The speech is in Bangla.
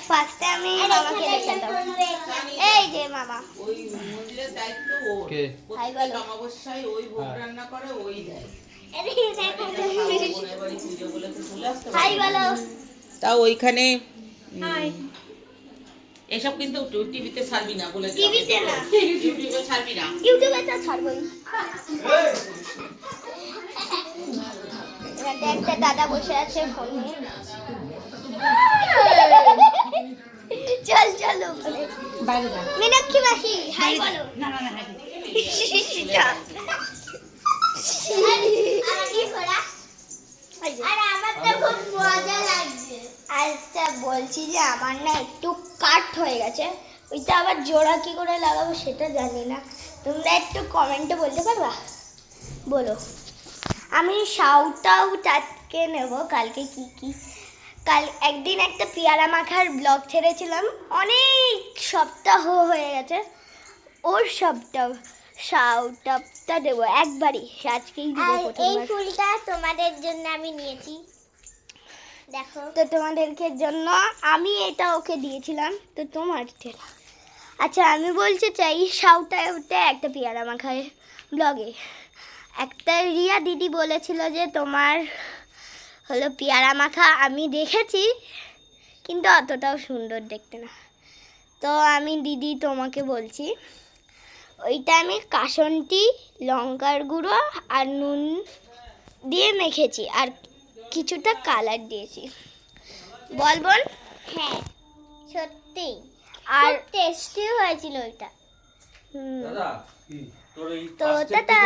ফার্স্টে আমি মামাকে দেখাতাম। এই যে মামা, ওই মন্দিরের দায়িত্ব ওর। প্রত্যেক অমাবস্যায় ওই ভোগ রান্না করে, ওই দেয়। হাই বলো। তাও ওইখানে এসব কিন্তু টিভিতে ছাড়বি না বলে দিলাম। টিভিতে না, ইউটিউবে ছাড়বি না। ইউটিউবে তো ছাড়বই। এখানে একটা দাদা বসে আছে ফোন নিয়ে। চল চল ওখানে বাইরে যা। মীনাক্ষী মাসি হাই বলো। না না না আর আমার তো খুব মজা লাগছে। আচ্ছা বলছি যে আমার না একটু কাট হয়ে গেছে, ওইটা আবার জোড়া কি করে লাগাবো সেটা জানি না। তোমরা একটু কমেন্টে বলতে পারবা? বলো। আমি শাউট আউট আজকে নেব কালকে কি কি। কাল একদিন একটা পেয়ারা মাখার ব্লগ ছেড়েছিলাম, অনেক সপ্তাহ হয়ে গেছে। ওর শাউট আউটটা দেবো একবারই, আজকেই দেবো। এই ফুলটা তোমাদের জন্য আমি নিয়েছি, দেখো তো। তোমাদেরকে জন্য আমি এটা ওকে দিয়েছিলাম, তো তোমার আচ্ছা আমি বলতে চাই শাউট আউটে একটা পেয়ারা মাখায় ব্লগে একটা রিয়া দিদি বলেছিল যে তোমার হলো পেয়ারা মাখা আমি দেখেছি, কিন্তু অতটাও সুন্দর দেখতে না। তো আমি দিদি তোমাকে বলছি, ওইটা আমি কাসন্তি, লঙ্কার গুঁড়ো আর নুন দিয়ে মেখেছি, আর কিছুটা কালার দিয়েছি। বল বোন। হ্যাঁ সত্যি, আর টেস্টি হয়েছিল ওইটা। তো টাটা।